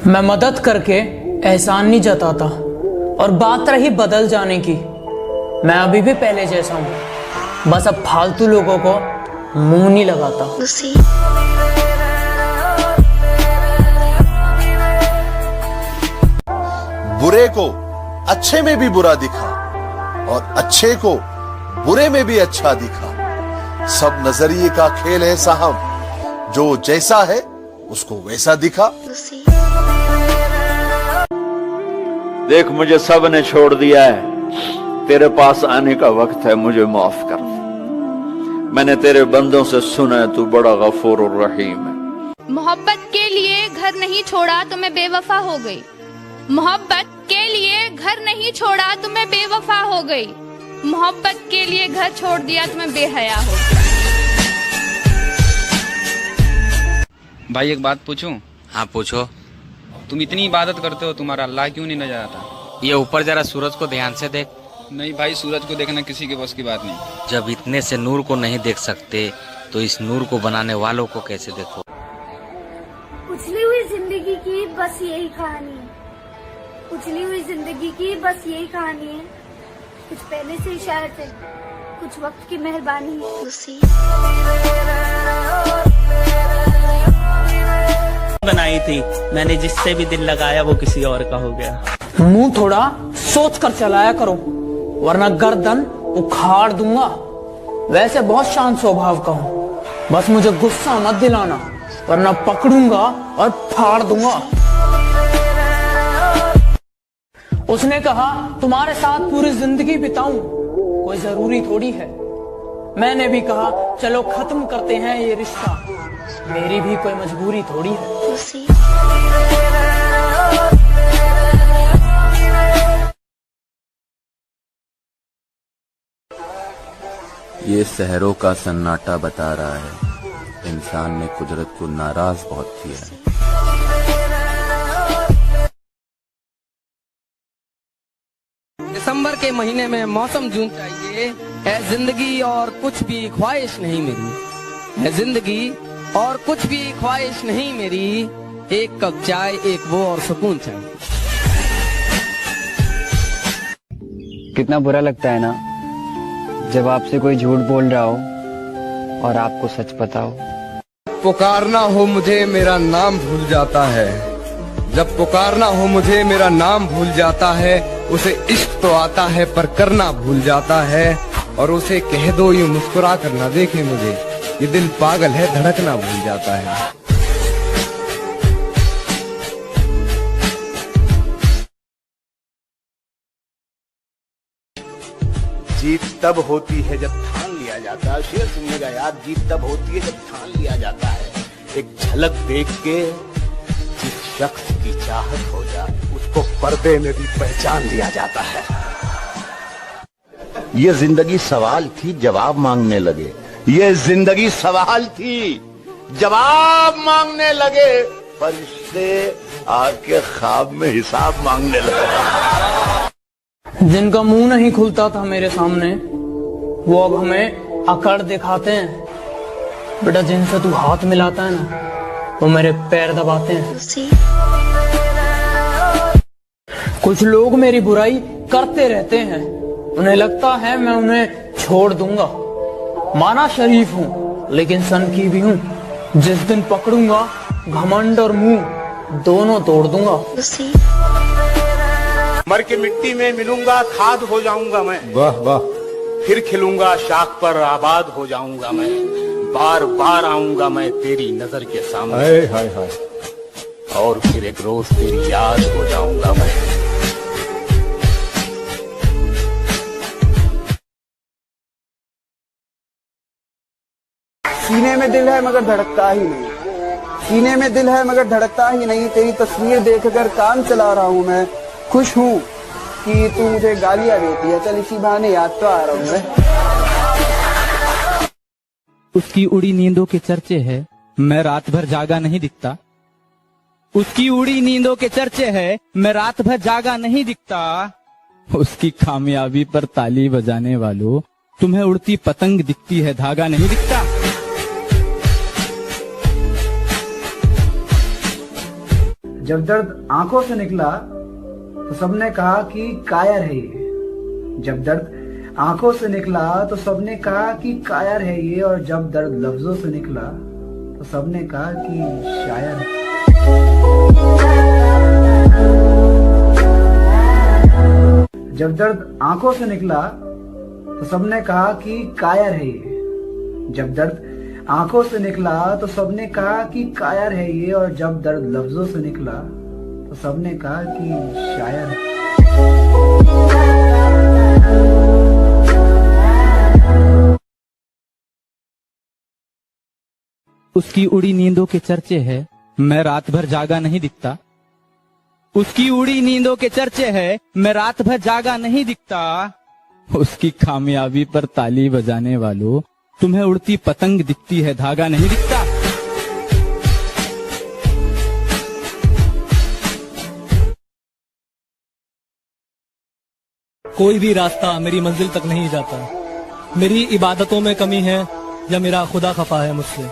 मैं मदद करके एहसान नहीं जताता। और बात रही बदल जाने की, मैं अभी भी पहले जैसा हूँ, बस अब फालतू लोगों को मुंह नहीं लगाता। बुरे को अच्छे में भी बुरा दिखा और अच्छे को बुरे में भी अच्छा दिखा। सब नजरिए का खेल है साहब, जो जैसा है उसको वैसा दिखा। देख, मुझे सब ने छोड़ दिया है, तेरे पास आने का वक्त है, मुझे माफ कर। मैंने तेरे बंदों से सुना है तू बड़ा गफूर और रहीम है। मोहब्बत के लिए घर नहीं छोड़ा तो मैं बेवफा हो गई। मोहब्बत के लिए घर नहीं छोड़ा तो मैं बेवफा हो गई। मोहब्बत के लिए घर छोड़ दिया तो मैं बेहया हो गई। भाई एक बात पूछूं? हाँ पूछो। तुम इतनी इबादत करते हो, तुम्हारा अल्लाह क्यों नहीं नजर आता? ये ऊपर जरा सूरज को ध्यान से देख। नहीं भाई, सूरज को देखना किसी के बस की बात नहीं। जब इतने से नूर को नहीं देख सकते तो इस नूर को बनाने वालों को कैसे देखो। उछली हुई जिंदगी की बस यही कहानी है। उछली हुई जिंदगी की बस यही कहानी है। कुछ पहले से ही शायर थे, कुछ वक्त की मेहरबानी बनाई थी मैंने, जिससे भी दिल लगाया वो किसी और का हो गया। मुंह थोड़ा सोच कर चलाया करो, वरना गर्दन उखाड़ दूंगा। वैसे बहुत शांत स्वभाव का हूँ, बस मुझे गुस्सा मत दिलाना, वरना पकड़ूंगा और फाड़ दूंगा। उसने कहा तुम्हारे साथ पूरी जिंदगी बिताऊं, कोई जरूरी थोड़ी है। मैंने भी कहा चलो खत्म करते हैं ये रिश्ता, मेरी भी कोई मजबूरी थोड़ी है। ये शहरों का सन्नाटा बता रहा है, इंसान ने कुदरत को नाराज बहुत किया है। दिसंबर के महीने में मौसम जून चाहिए है जिंदगी, और कुछ भी ख्वाहिश नहीं मेरी है जिंदगी, और कुछ भी ख्वाहिश नहीं मेरी। एक कप चाय, एक वो और सुकून चाहिए। कितना बुरा लगता है ना जब आपसे कोई झूठ बोल रहा हो और आपको सच पता हो। पुकारना हो मुझे मेरा नाम भूल जाता है, जब पुकारना हो मुझे मेरा नाम भूल जाता है। उसे इश्क तो आता है पर करना भूल जाता है, और उसे कह दो यूं मुस्कुरा कर ना देखे मुझे, ये दिल पागल है धड़कना भूल जाता है। जीत तब होती है जब ठान लिया जाता है। शेर सुनिएगा यार, जीत तब होती है जब ठान लिया जाता है। एक झलक देख के जिस शख्स की चाहत हो जाए, उसको पर्दे में भी पहचान लिया जाता है। ये जिंदगी सवाल थी, जवाब मांगने लगे। ये जिंदगी सवाल थी, जवाब मांगने लगे। फरिश्ते आके ख्वाब में हिसाब मांगने लगे। जिनका मुंह नहीं खुलता था मेरे सामने, वो अब हमें अकड़ दिखाते हैं। बेटा, जिनसे तू हाथ मिलाता है ना, वो मेरे पैर दबाते हैं। कुछ लोग मेरी बुराई करते रहते हैं, उन्हें लगता है मैं उन्हें छोड़ दूंगा। माना शरीफ हूँ लेकिन सन की भी हूँ। जिस दिन पकड़ूंगा घमंड और मुंह दोनों तोड़ दूंगा। मर के मिट्टी में मिलूंगा, खाद हो जाऊंगा मैं। वाह वाह। फिर खिलूंगा, शाख पर आबाद हो जाऊंगा मैं। बार बार आऊंगा मैं तेरी नजर के सामने। हाय हाय हाय। और फिर एक रोज तेरी याद हो जाऊंगा मैं। सीने में दिल है मगर धड़कता ही नहीं, सीने में दिल है मगर धड़कता ही नहीं। तेरी तस्वीर देखकर काम चला रहा हूँ मैं। खुश हूँ कि तू मुझे गालियाँ देती है, चल इसी बहाने याद तो आ रहा हूँ मैं। उसकी उड़ी नींदों के चर्चे है, मैं रात भर जागा नहीं दिखता। उसकी उड़ी नींदों के चर्चे है, मैं रात भर जागा नहीं दिखता। उसकी कामयाबी पर ताली बजाने वालों, तुम्हें उड़ती पतंग दिखती है, धागा नहीं दिखता। जब दर्द आंखों से निकला तो सबने कहा कि कायर है ये। जब दर्द आंखों से निकला तो सबने कहा कि कायर है ये, और जब दर्द लफ्जों से निकला तो सबने कहा कि शायर है। जब दर्द आंखों से निकला तो सबने कहा कि कायर है ये। जब दर्द आंखों से निकला तो सबने कहा कि कायर है ये, और जब दर्द लफ्जों से निकला तो सबने कहा कि शायर है। उसकी उड़ी नींदों के चर्चे है, मैं रात भर जागा नहीं दिखता। उसकी उड़ी नींदों के चर्चे है, मैं रात भर जागा नहीं दिखता। उसकी कामयाबी पर ताली बजाने वालों, तुम्हें उड़ती पतंग दिखती है, धागा नहीं दिखता। कोई भी रास्ता मेरी मंजिल तक नहीं जाता। मेरी इबादतों में कमी है या मेरा खुदा खफा है मुझसे।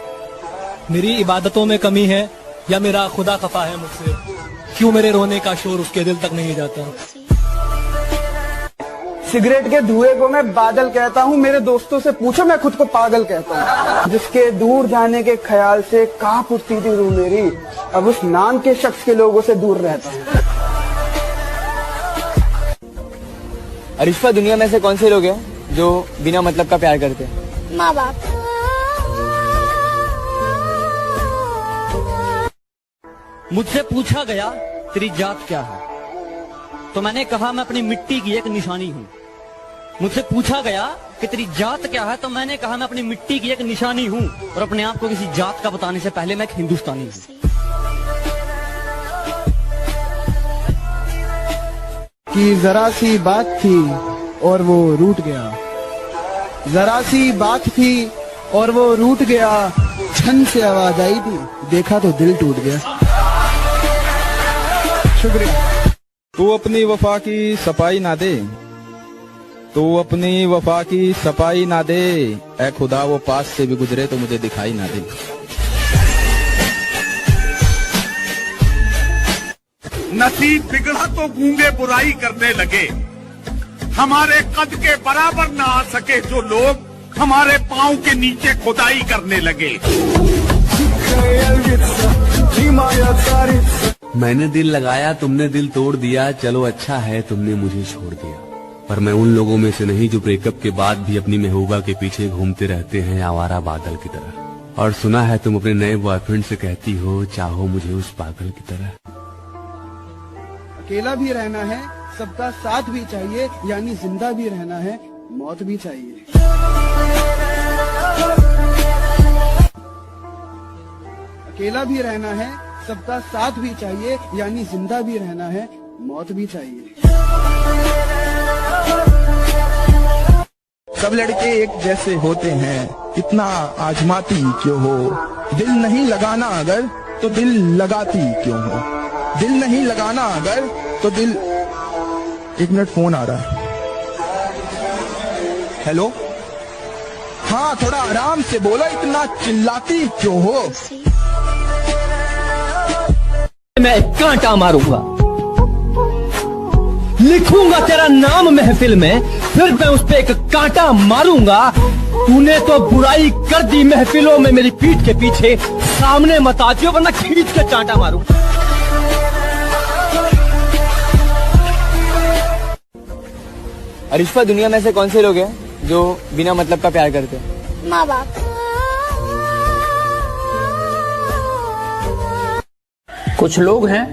मेरी इबादतों में कमी है या मेरा खुदा खफा है मुझसे। क्यों मेरे रोने का शोर उसके दिल तक नहीं जाता। सिगरेट के धुएं को मैं बादल कहता हूँ, मेरे दोस्तों से पूछो मैं खुद को पागल कहता हूँ। जिसके दूर जाने के ख्याल से कांप उठती थी रूह मेरी, अब उस नाम के शख्स के लोगों से दूर रहता हूँ। अरिश्फा, दुनिया में से कौन से लोग हैं जो बिना मतलब का प्यार करते हैं? माँ बाप। मुझसे पूछा गया तेरी जात क्या है, तो मैंने कहा मैं अपनी मिट्टी की एक निशानी हूँ। मुझसे पूछा गया कि तेरी जात क्या है, तो मैंने कहा मैं अपनी मिट्टी की एक निशानी हूँ, और अपने आप को किसी जात का बताने से पहले मैं एक हिंदुस्तानी हूँ। कि जरा सी बात थी और वो रूठ गया, जरा सी बात थी और वो रूठ गया। छन से आवाज आई थी, देखा तो दिल टूट गया। शुक्रिया। तू अपनी वफा की सफाई ना दे, तू अपनी वफा की सफाई ना दे। ऐ खुदा वो पास से भी गुजरे तो मुझे दिखाई ना दे। नसीब बिगड़ा तो गूंगे बुराई करने लगे। हमारे कद के बराबर ना आ सके जो लोग, हमारे पांव के नीचे खुदाई करने लगे। मैंने दिल लगाया, तुमने दिल तोड़ दिया। चलो अच्छा है तुमने मुझे छोड़ दिया, पर मैं उन लोगों में से नहीं जो ब्रेकअप के बाद भी अपनी महबूबा के पीछे घूमते रहते हैं आवारा बादल की तरह। और सुना है तुम अपने नए बॉयफ्रेंड से कहती हो, चाहो मुझे उस पागल की तरह। अकेला भी रहना है, सबका साथ भी चाहिए, यानी जिंदा भी रहना है, मौत भी चाहिए। अकेला भी रहना है, सबका साथ भी चाहिए, यानी जिंदा भी रहना है, मौत भी चाहिए। सब लड़के एक जैसे होते हैं, इतना आजमाती क्यों हो। दिल नहीं लगाना अगर तो दिल लगाती क्यों हो। दिल नहीं लगाना अगर तो दिल। एक मिनट, फोन आ रहा है। हेलो, हाँ थोड़ा आराम से बोलो, इतना चिल्लाती क्यों हो। मैं एक कांटा मारूंगा, लिखूंगा तेरा नाम महफिल में, फिर मैं उस पे एक कांटा मारूंगा। तूने तो बुराई कर दी महफिलों में मेरी पीठ के पीछे, सामने मत आ जियो वरना खींच के चांटा मारूं। अरिश्फा, दुनिया में से कौन से लोग हैं जो बिना मतलब का प्यार करते हैं? माँ बाप। कुछ लोग हैं